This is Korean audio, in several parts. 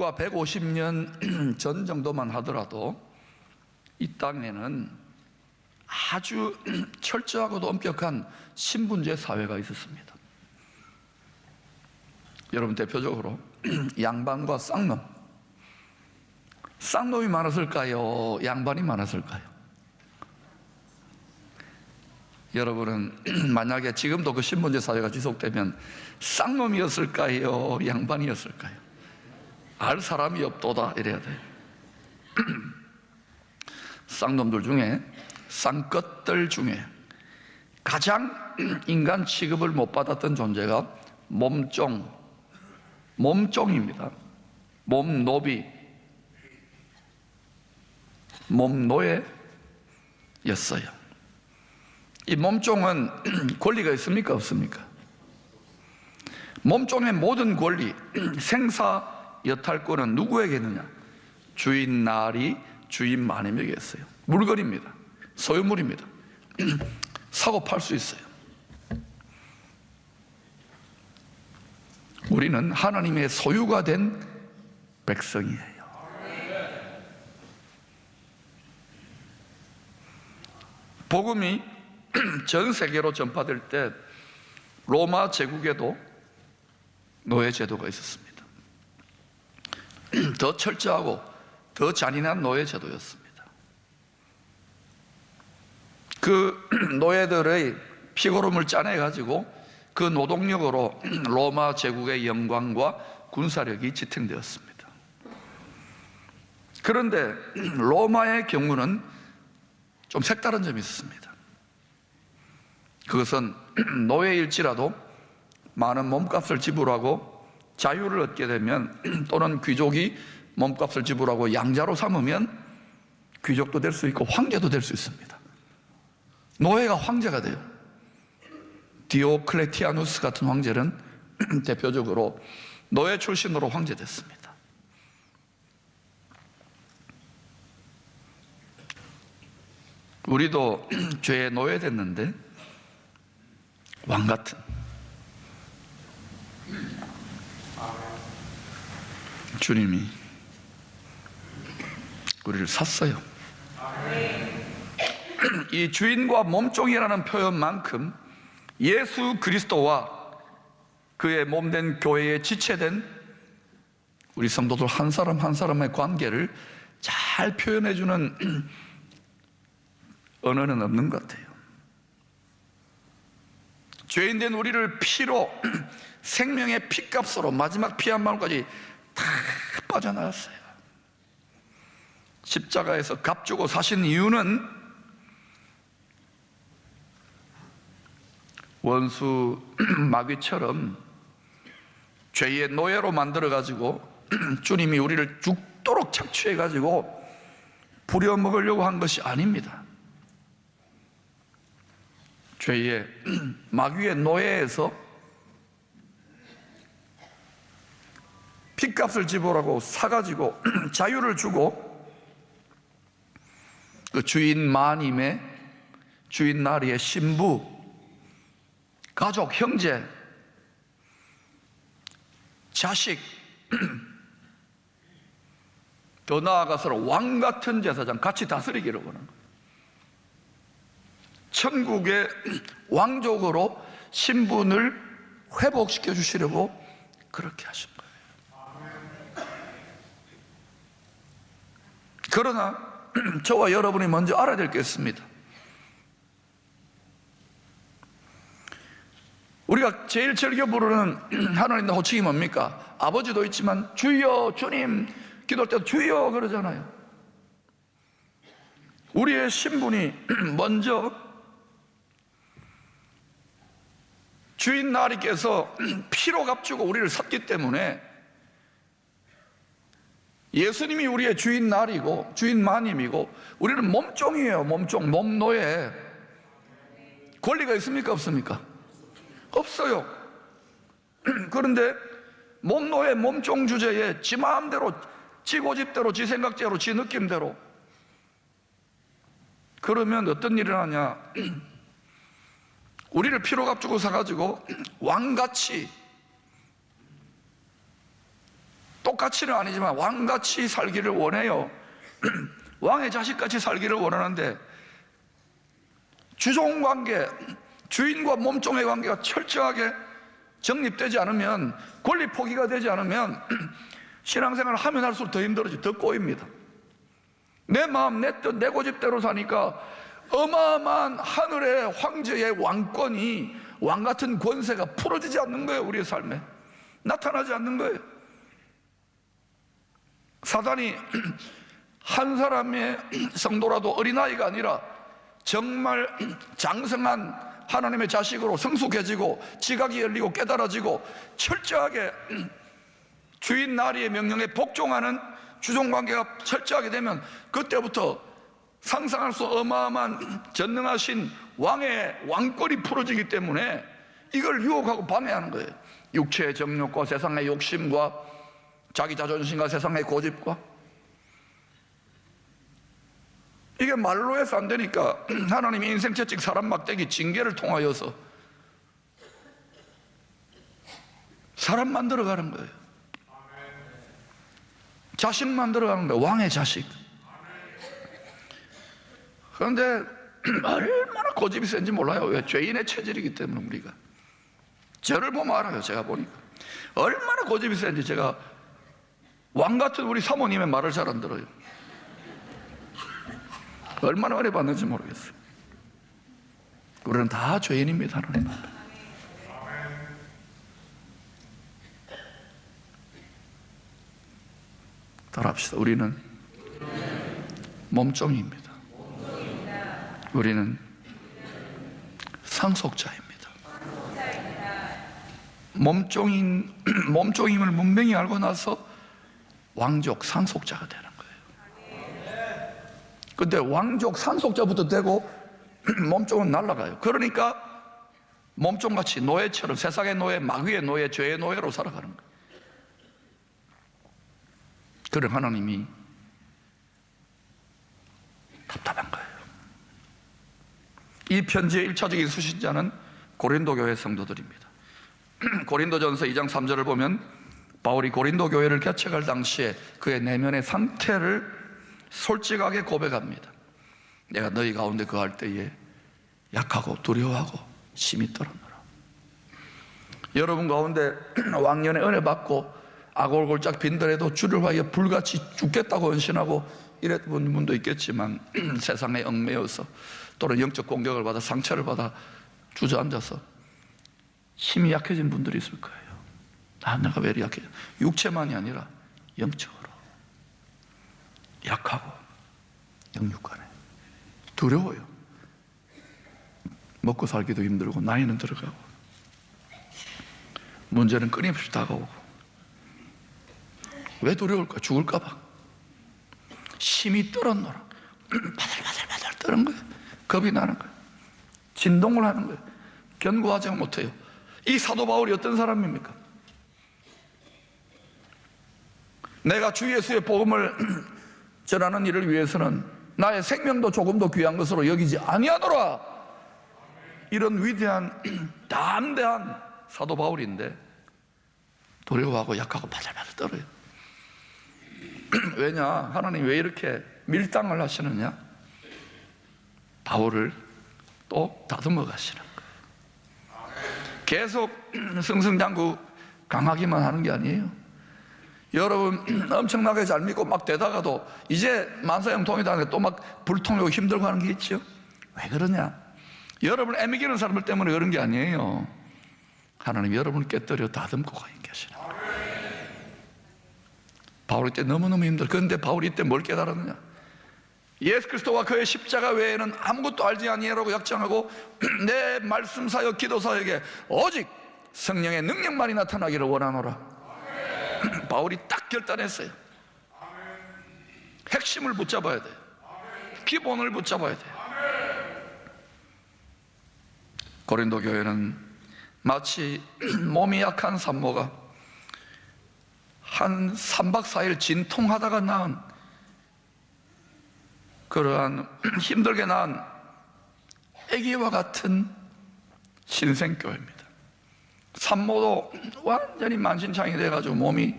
불과 150년 전 정도만 하더라도 이 땅에는 아주 철저하고도 엄격한 신분제 사회가 있었습니다. 여러분, 대표적으로 양반과 쌍놈. 쌍놈이 많았을까요? 양반이 많았을까요? 여러분은 만약에 지금도 그 신분제 사회가 지속되면 쌍놈이었을까요? 양반이었을까요? 알 사람이 없도다 이래야 돼요. 쌍놈들 중에, 쌍것들 중에 가장 인간 취급을 못 받았던 존재가 몸종입니다. 몸노비, 몸노예였어요. 이 몸종은 권리가 있습니까? 없습니까? 몸종의 모든 권리, 생사 여탈권은 누구에게 있느냐? 주인 나리, 주인 마님에게 있어요. 물건입니다. 소유물입니다. 사고 팔 수 있어요. 우리는 하나님의 소유가 된 백성이에요. 복음이 전 세계로 전파될 때 로마 제국에도 노예 제도가 있었습니다. 더 철저하고 더 잔인한 노예 제도였습니다. 그 노예들의 피고름을 짜내가지고 그 노동력으로 로마 제국의 영광과 군사력이 지탱되었습니다. 그런데 로마의 경우는 좀 색다른 점이 있었습니다. 그것은 노예일지라도 많은 몸값을 지불하고 자유를 얻게 되면, 또는 귀족이 몸값을 지불하고 양자로 삼으면 귀족도 될 수 있고 황제도 될 수 있습니다. 노예가 황제가 돼요. 디오클레티아누스 같은 황제는 대표적으로 노예 출신으로 황제됐습니다. 우리도 죄의 노예됐는데 왕같은 주님이 우리를 샀어요. 이 주인과 몸종이라는 표현만큼 예수 그리스도와 그의 몸된 교회에 지체된 우리 성도들 한 사람 한 사람의 관계를 잘 표현해주는 언어는 없는 것 같아요. 죄인된 우리를 피로, 생명의 피값으로 마지막 피 한 방울까지 다 빠져나갔어요. 십자가에서 값주고 사신 이유는 원수 마귀처럼 죄의 노예로 만들어가지고 주님이 우리를 죽도록 착취해가지고 부려먹으려고 한 것이 아닙니다. 죄의 마귀의 노예에서 핏값을 지불하고 사가지고 자유를 주고 그 주인 마님의, 주인 나리의 신부, 가족, 형제, 자식, 더 나아가서 왕 같은 제사장 같이 다스리기를 원하는 거예요. 천국의 왕족으로 신분을 회복시켜 주시려고 그렇게 하신 거예요. 그러나 저와 여러분이 먼저 알아야 될 게 있습니다. 우리가 제일 즐겨 부르는 하나님의 호칭이 뭡니까? 아버지도 있지만 주여, 주님 기도할 때도 주여 그러잖아요. 우리의 신분이 먼저 주인 나리께서 피로 값주고 우리를 샀기 때문에 예수님이 우리의 주인 나리고 주인 마님이고 우리는 몸종이에요. 몸종, 몸노예. 권리가 있습니까? 없습니까? 없어요. 그런데 몸노예, 몸종 주제에 지 마음대로, 지 고집대로, 지 생각대로, 지 느낌대로 그러면 어떤 일이 일어나냐? 우리를 피로 값주고 사가지고 왕같이 똑같이는 아니지만 왕같이 살기를 원해요. 왕의 자식같이 살기를 원하는데 주종관계, 주인과 몸종의 관계가 철저하게 정립되지 않으면, 권리 포기가 되지 않으면 신앙생활을 하면 할수록 더 힘들어지고 더 꼬입니다. 내 마음, 내 뜻, 내 고집대로 사니까 어마어마한 하늘의 황제의 왕권이, 왕같은 권세가 풀어지지 않는 거예요. 우리의 삶에 나타나지 않는 거예요. 사단이 한 사람의 성도라도 어린아이가 아니라 정말 장성한 하나님의 자식으로 성숙해지고 지각이 열리고 깨달아지고 철저하게 주인 나리의 명령에 복종하는 주종관계가 철저하게 되면 그때부터 상상할 수 어마어마한 전능하신 왕의 왕권이 풀어지기 때문에 이걸 유혹하고 방해하는 거예요. 육체의 정욕과 세상의 욕심과 자기 자존심과 세상의 고집과, 이게 말로 해서 안 되니까 하나님이 인생 채찍 사람 막대기 징계를 통하여서 사람 만들어가는 거예요. 자식 만들어가는 거예요. 왕의 자식. 그런데 얼마나 고집이 센지 몰라요. 왜? 죄인의 체질이기 때문에. 우리가 저를 보면 알아요. 제가 보니까 얼마나 고집이 센지. 제가 왕같은 우리 사모님의 말을 잘 안 들어요. 얼마나 은혜 받는지 모르겠어요. 우리는 다 죄인입니다. 하나님 앞에. 따라합시다. 우리는 몸종입니다. 우리는 상속자입니다. 몸종임을 분명히 알고 나서 왕족 상속자가 되는 거예요. 근데 왕족 상속자부터 되고 몸종은 날아가요. 그러니까 몸종같이 노예처럼 세상의 노예, 마귀의 노예, 죄의 노예로 살아가는 거예요. 그런 하나님이 답답한 거예요. 이 편지의 1차적인 수신자는 고린도 교회 성도들입니다. 고린도전서 2장 3절을 보면 바울이 고린도 교회를 개척할 당시에 그의 내면의 상태를 솔직하게 고백합니다. 내가 너희 가운데 거할 때에 약하고 두려워하고 심히 떨었노라. 여러분 가운데 왕년에 은혜 받고 아골골짝 빈들에도 주를 위하여 불같이 죽겠다고 헌신하고 이랬던 분도 있겠지만 세상에 얽매여서 또는 영적 공격을 받아 상처를 받아 주저앉아서 힘이 약해진 분들이 있을 거예요. 내가 왜 이렇게 약해져? 육체만이 아니라 영적으로 약하고 영육간에 두려워요. 먹고 살기도 힘들고 나이는 들어가고 문제는 끊임없이 다가오고. 왜 두려울까? 죽을까 봐. 심히 떨었노라. 바들바들 떠는 거예요. 겁이 나는 거예요. 진동을 하는 거예요. 견고하지 못해요. 이 사도 바울이 어떤 사람입니까? 내가 주 예수의 복음을 전하는 일을 위해서는 나의 생명도 조금도 귀한 것으로 여기지 아니하노라. 이런 위대한 담대한 사도 바울인데 두려워하고 약하고 바들바들 떨어요. 왜냐? 하나님 왜 이렇게 밀당을 하시느냐? 바울을 또 다듬어 가시는 거예요. 계속 승승장구 강하기만 하는 게 아니에요. 여러분 엄청나게 잘 믿고 막 되다가도 이제 만사형통이 다는데 또 막 불통하고 힘들고 하는 게 있죠. 왜 그러냐? 여러분 애미기는 사람들 때문에 그런 게 아니에요. 하나님 여러분을 깨뜨려 다듬고 계시는 거예요. 바울이 때 너무너무 힘들어. 그런데 바울이 이때 뭘 깨달았느냐? 예수 그리스도와 그의 십자가 외에는 아무것도 알지 아니하라고 약정하고 내 말씀 사역 기도 사역에 오직 성령의 능력만이 나타나기를 원하노라. 바울이 딱 결단했어요. 핵심을 붙잡아야 돼요. 기본을 붙잡아야 돼요. 고린도 교회는 마치 몸이 약한 산모가 한 3박 4일 진통하다가 낳은 그러한 힘들게 낳은 아기와 같은 신생교회입니다. 산모도 완전히 만신창이 돼가지고 몸이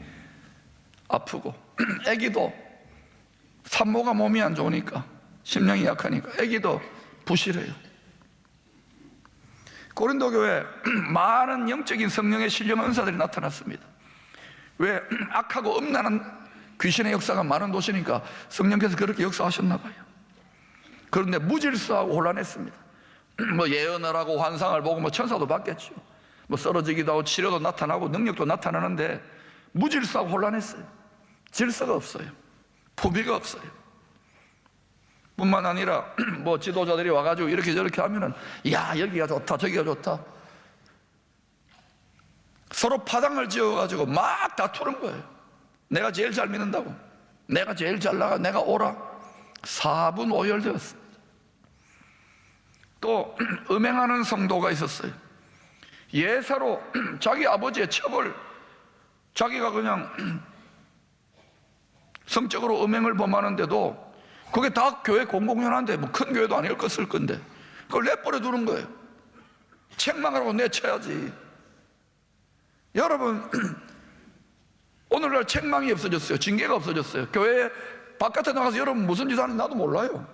아프고 아기도 산모가 몸이 안 좋으니까, 심령이 약하니까 아기도 부실해요. 고린도 교회에 많은 영적인 성령의 신령 은사들이 나타났습니다. 왜? 악하고 음란한 귀신의 역사가 많은 도시니까 성령께서 그렇게 역사하셨나 봐요. 그런데 무질서하고 혼란했습니다. 뭐 예언을 하고 환상을 보고 뭐 천사도 봤겠죠. 뭐 쓰러지기도 하고 치료도 나타나고 능력도 나타나는데 무질서하고 혼란했어요. 질서가 없어요. 품위가 없어요. 뿐만 아니라 뭐 지도자들이 와가지고 이렇게 저렇게 하면은 야 여기가 좋다 저기가 좋다, 서로 파당을 지어가지고 막 다투는 거예요. 내가 제일 잘 믿는다고, 내가 제일 잘 나가, 내가 오라. 4분 오열되었습니다. 또 음행하는 성도가 있었어요. 예사로 자기 아버지의 첩을, 자기가 그냥 성적으로 음행을 범하는데도 그게 다 교회 공공연한데, 뭐 큰 교회도 아닐 것을 건데 그걸 내버려 두는 거예요. 책망하라고 내쳐야지. 여러분, 오늘날 책망이 없어졌어요. 징계가 없어졌어요. 교회 바깥에 나가서 여러분 무슨 짓 하는지 나도 몰라요.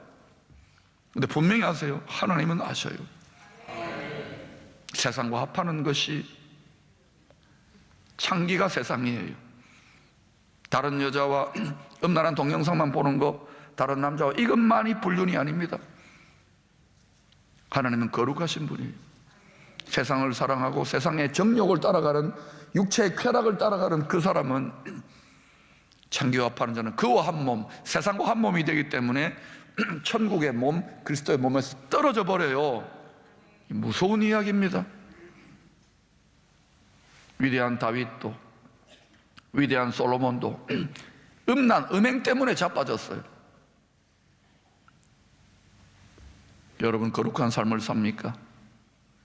근데 분명히 아세요. 하나님은 아셔요. 세상과 합하는 것이 창기가 세상이에요. 다른 여자와 음란한 동영상만 보는 거, 다른 남자와 이것만이 불륜이 아닙니다. 하나님은 거룩하신 분이에요. 세상을 사랑하고 세상의 정욕을 따라가는, 육체의 쾌락을 따라가는 그 사람은, 창기와 합하는 자는 그와 한 몸, 세상과 한 몸이 되기 때문에 천국의 몸, 그리스도의 몸에서 떨어져 버려요. 무서운 이야기입니다. 위대한 다윗도, 위대한 솔로몬도 음행 때문에 자빠졌어요. 여러분, 거룩한 삶을 삽니까?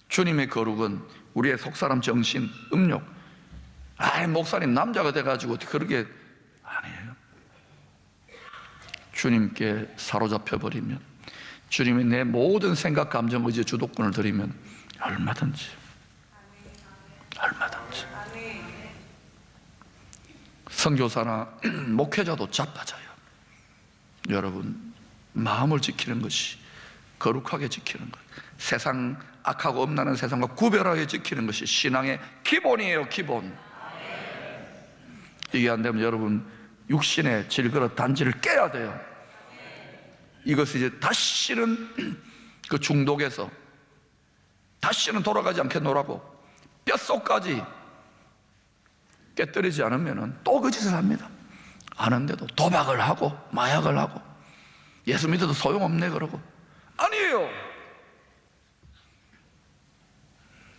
주님의 거룩은 우리의 속사람 정신, 음욕, 목사님 남자가 돼가지고 그러게 아니에요. 주님께 사로잡혀 버리면, 주님이 내 모든 생각, 감정, 의지, 주도권을 드리면 얼마든지 선교사나 목회자도 자빠져요. 여러분, 마음을 지키는 것이, 거룩하게 지키는 것, 세상 악하고 음란한 세상과 구별하게 지키는 것이 신앙의 기본이에요. 기본. 이게 안 되면 여러분, 육신의 질그릇 단지를 깨야 돼요. 이것이 이제 다시는 그 중독에서 다시는 돌아가지 않겠노라고 뼛속까지 깨뜨리지 않으면 또 그 짓을 합니다. 아는데도 도박을 하고 마약을 하고 예수 믿어도 소용없네 그러고. 아니에요.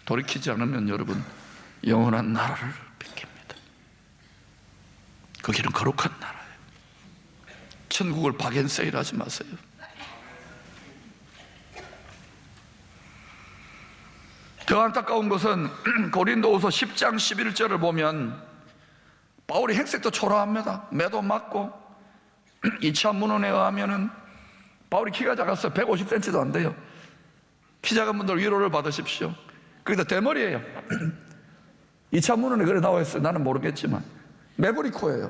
돌이키지 않으면 여러분, 영원한 나라를 뺏깁니다. 그 길은 거룩한 나라예요. 천국을 박앤세일 하지 마세요. 더 안타까운 것은 고린도후서 10장 11절을 보면 바울이 행색도 초라합니다. 매도 맞고 2차 문헌에 의하면은 바울이 키가 작았어요. 150cm도 안 돼요. 키 작은 분들 위로를 받으십시오. 거기다 대머리예요. 2차 문헌에 그래 나와 있어요. 나는 모르겠지만 매부리 코예요.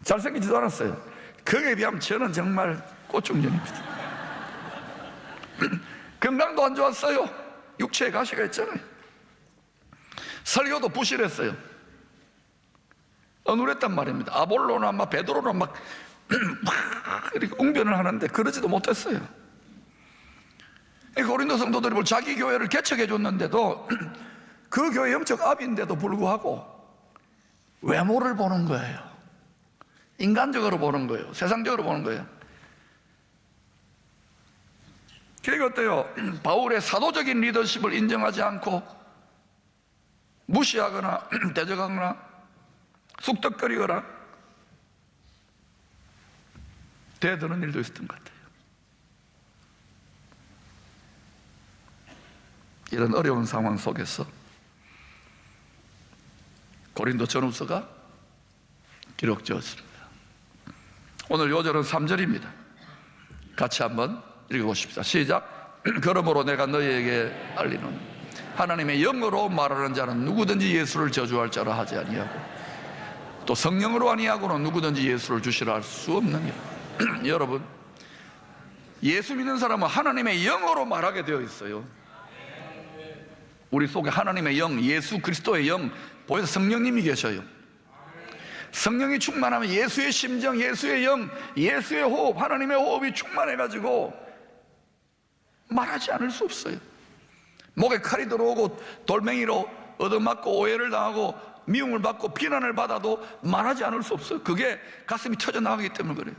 잘생기지도 않았어요. 거기에 비하면 저는 정말 꽃중년입니다. 건강도 안 좋았어요. 육체에 가시가 있잖아요. 설교도 부실했어요. 어눌했단 말입니다. 아볼로나 막 베드로나 막 이렇게 웅변을 하는데 그러지도 못했어요. 고린도 성도들이 뭐 자기 교회를 개척해 줬는데도 그 교회 영적 압인데도 불구하고 외모를 보는 거예요. 인간적으로 보는 거예요. 세상적으로 보는 거예요. 그게 어때요? 바울의 사도적인 리더십을 인정하지 않고 무시하거나 대적하거나 쑥덕거리거나 대드는 일도 있었던 것 같아요. 이런 어려운 상황 속에서 고린도 전후서가 기록되었습니다. 오늘 요절은 3절입니다. 같이 한번 읽어보십시다. 시작. 그러므로 내가 너희에게 알리노니 하나님의 영으로 말하는 자는 누구든지 예수를 저주할 자라 하지 아니하고 또 성령으로 아니하고는 누구든지 예수를 주시라 할 수 없느니라. 여러분, 예수 믿는 사람은 하나님의 영으로 말하게 되어 있어요. 우리 속에 하나님의 영, 예수 그리스도의 영, 보여서 성령님이 계셔요. 성령이 충만하면 예수의 심정, 예수의 영, 예수의 호흡, 하나님의 호흡이 충만해가지고 말하지 않을 수 없어요. 목에 칼이 들어오고 돌멩이로 얻어맞고 오해를 당하고 미움을 받고 비난을 받아도 말하지 않을 수 없어요. 그게 가슴이 터져나가기 때문에 그래요.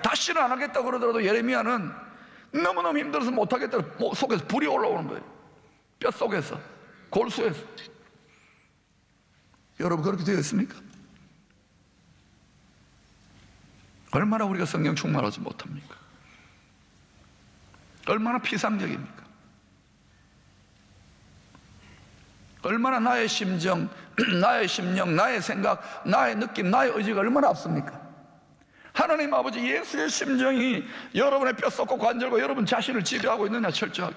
다시는 안 하겠다고 그러더라도 예레미야는 너무너무 힘들어서 못하겠다, 속에서 불이 올라오는 거예요. 뼛속에서, 골수에서. 여러분, 그렇게 되어 있습니까? 얼마나 우리가 성령 충만하지 못합니까? 얼마나 피상적입니까? 얼마나 나의 심정, 나의 심령, 나의 생각, 나의 느낌, 나의 의지가 얼마나 앞섭니까? 하나님 아버지, 예수의 심정이 여러분의 뼛속과 관절과 여러분 자신을 지배하고 있느냐, 철저하게.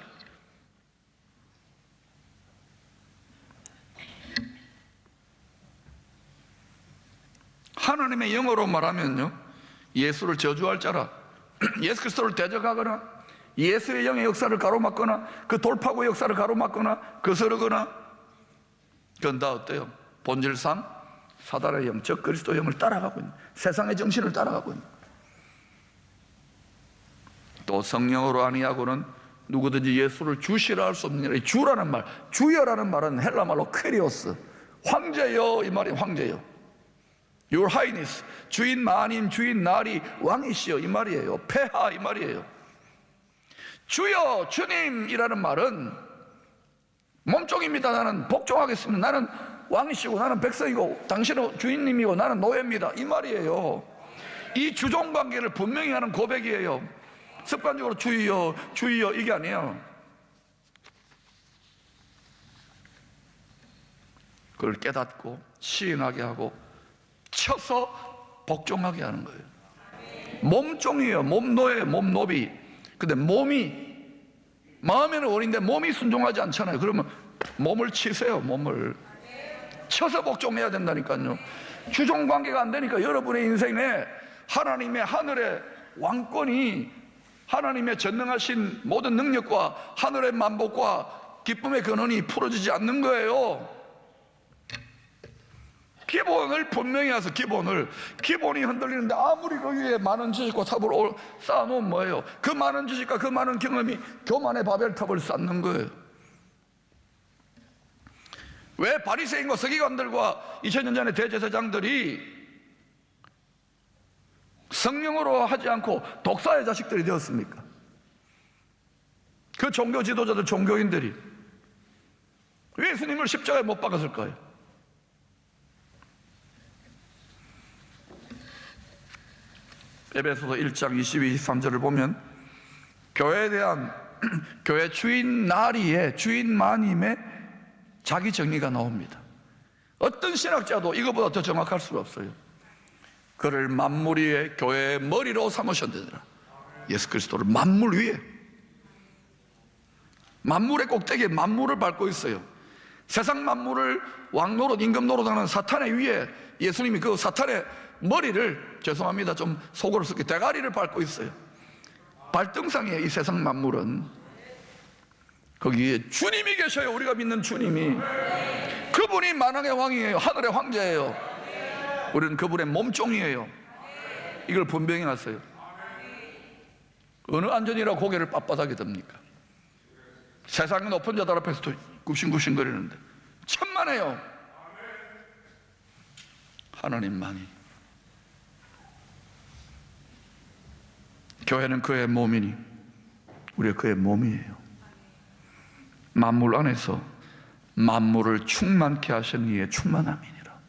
하나님의 영어로 말하면요, 예수를 저주할 자라, 예수 그리스도를 대적하거나 예수의 영의 역사를 가로막거나 그 돌파구의 역사를 가로막거나 거스르거나, 그건 다 어때요? 본질상 사단의 영, 즉 그리스도의 영을 따라가고 있는, 세상의 정신을 따라가고 있는. 또 성령으로 아니하고는 누구든지 예수를 주시라 할 수 없느니라. 이 주라는 말, 주여라는 말은 헬라 말로 퀴리오스, 황제여 이 말이 황제여, Your Highness, 주인 마님, 주인 나리, 왕이시여 이 말이에요. 폐하 이 말이에요. 주여, 주님이라는 말은 몸종입니다. 나는 복종하겠습니다. 나는 왕이시고 나는 백성이고 당신은 주인님이고 나는 노예입니다. 이 말이에요. 이 주종관계를 분명히 하는 고백이에요. 습관적으로 주여, 주여 이게 아니에요. 그걸 깨닫고 시인하게 하고 쳐서 복종하게 하는 거예요. 몸종이에요. 몸노예, 몸노비. 근데 몸이, 마음에는 어린데 몸이 순종하지 않잖아요. 그러면 몸을 치세요. 몸을 쳐서 복종해야 된다니까요. 주종관계가 안 되니까 여러분의 인생에 하나님의 하늘의 왕권이, 하나님의 전능하신 모든 능력과 하늘의 만복과 기쁨의 근원이 풀어지지 않는 거예요. 기본을 분명히 해서 기본이 흔들리는데 아무리 그 위에 많은 지식과 탑을 쌓아놓으면 뭐예요? 그 많은 지식과 그 많은 경험이 교만의 바벨탑을 쌓는 거예요. 왜 바리새인과 서기관들과 2000년 전의 대제사장들이 성령으로 하지 않고 독사의 자식들이 되었습니까? 그 종교 지도자들, 종교인들이 왜 예수님을 십자가에 못 박았을까요? 에베소서 1장 22, 23절을 보면 교회에 대한 교회 주인 나리의, 주인 마님의 자기 정의가 나옵니다. 어떤 신학자도 이거보다 더 정확할 수가 없어요. 그를 만물 위에 교회의 머리로 삼으셨느니라. 예수 그리스도를 만물 위에, 만물의 꼭대기에 만물을 밟고 있어요. 세상 만물을 왕노릇, 임금노릇하는 사탄의 위에 예수님이 그 사탄의 머리를, 죄송합니다, 좀 속으로 섞게, 대가리를 밟고 있어요. 발등상이에요. 이 세상 만물은. 거기에 주님이 계셔요. 우리가 믿는 주님이. 그분이 만왕의 왕이에요. 하늘의 황제예요. 우리는 그분의 몸종이에요. 이걸 분명히 하세요. 어느 안전이라 고개를 빳빳하게 듭니까? 세상의 높은 자들 앞에서 굽신굽신거리는데 천만에요. 하나님만이. 교회는 그의 몸이니 우리가 그의 몸이에요. 만물 안에서 만물을 충만케 하신 이의 충만함이니라.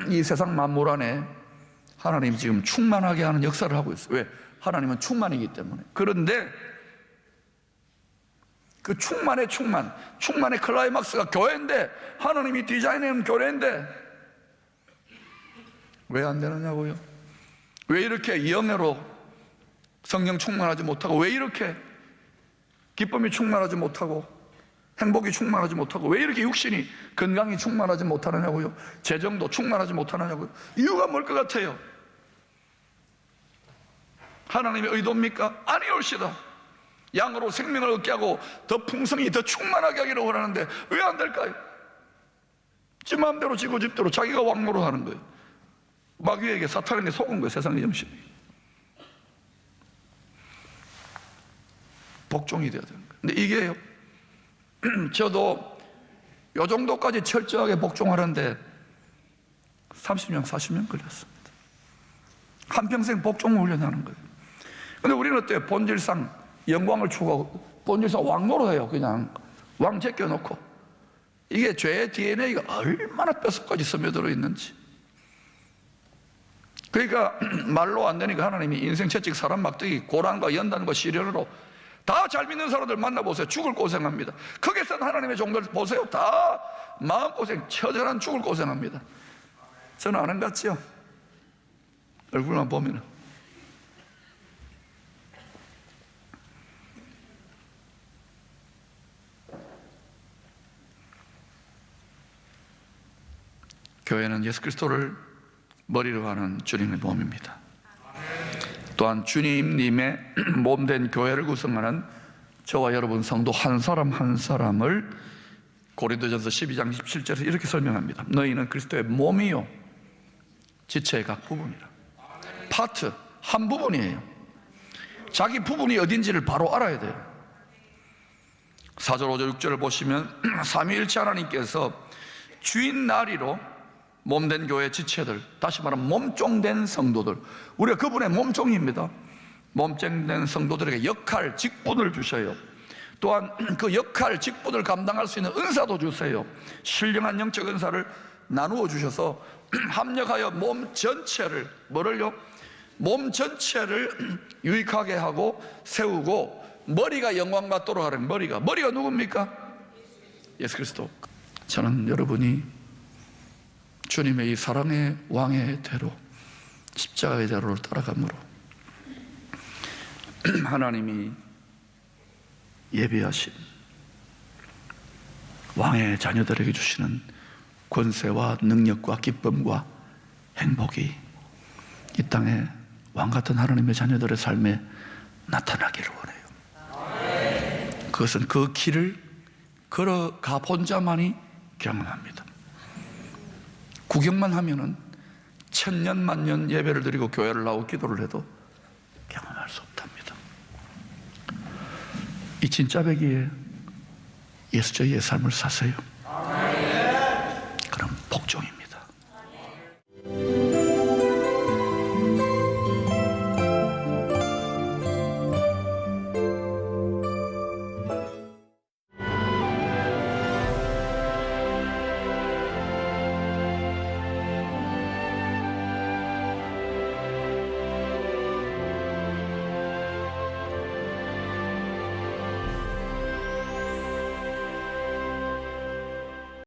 이 세상 만물 안에 하나님이 지금 충만하게 하는 역사를 하고 있어요. 왜? 하나님은 충만이기 때문에. 그런데 그 충만의 클라이막스가 교회인데, 하나님이 디자인해놓은 교회인데 왜 안 되느냐고요? 왜 이렇게 영예로 성령 충만하지 못하고, 왜 이렇게 기쁨이 충만하지 못하고, 행복이 충만하지 못하고 왜 이렇게 육신이 건강이 충만하지 못하느냐고요? 재정도 충만하지 못하느냐고요? 이유가 뭘 것 같아요? 하나님의 의도입니까? 아니올시다. 양으로 생명을 얻게 하고 더 풍성히 더 충만하게 하기를 원하는데 왜 안 될까요? 지 마음대로 지고 집대로 자기가 왕노릇 하는 거예요. 마귀에게, 사탄에게 속은 거예요. 세상의 정신이. 복종이 되어야 되는 거예요. 근데 이게요, 저도 요 정도까지 철저하게 복종하는데 30년, 40년 걸렸습니다. 한평생 복종 훈련하는 거예요. 근데 우리는 어때요? 본질상 영광을 추구하고 본질상 왕노릇해요. 그냥 왕 제껴놓고. 이게 죄의 DNA가 얼마나 뼛속까지 스며들어 있는지. 그러니까 말로 안 되니까 하나님이 인생 채찍, 사람 막대기, 고난과 연단과 시련으로 다 잘 믿는 사람들 만나보세요. 죽을 고생합니다. 거기서 하나님의 종들 보세요. 다 마음고생, 처절한 죽을 고생합니다. 저는 아는 것 같지요? 얼굴만 보면. 교회는 예수 그리스도를 머리로 하는 주님의 몸입니다. 또한 주님님의 몸된 교회를 구성하는 저와 여러분 성도 한 사람 한 사람을 고린도전서 12장 17절에서 이렇게 설명합니다. 너희는 그리스도의 몸이요 지체의 각 부분이라. 파트, 한 부분이에요. 자기 부분이 어딘지를 바로 알아야 돼요. 4절, 5절, 6절을 보시면 삼위일체 하나님께서 주인 나리로 몸된 교회 지체들, 다시 말하면 몸종된 성도들, 우리가 그분의 몸종입니다. 몸종된 성도들에게 역할, 직분을 주셔요. 또한 그 역할, 직분을 감당할 수 있는 은사도 주세요. 신령한 영적 은사를 나누어 주셔서 합력하여 몸 전체를, 뭐를요? 몸 전체를 유익하게 하고 세우고 머리가 영광 받도록 하는 머리가 누굽니까? 예수 그리스도. 저는 여러분이 주님의 이 사랑의 왕의 대로, 십자가의 대로를 따라가므로 하나님이 예비하신 왕의 자녀들에게 주시는 권세와 능력과 기쁨과 행복이 이 땅에 왕같은 하나님의 자녀들의 삶에 나타나기를 원해요. 그것은 그 길을 걸어가 본 자만이 경험합니다. 구경만 하면은 천년 만년 예배를 드리고 교회를 나오고 기도를 해도 경험할 수 없답니다. 이 진짜배기에 예수저의 삶을 사세요.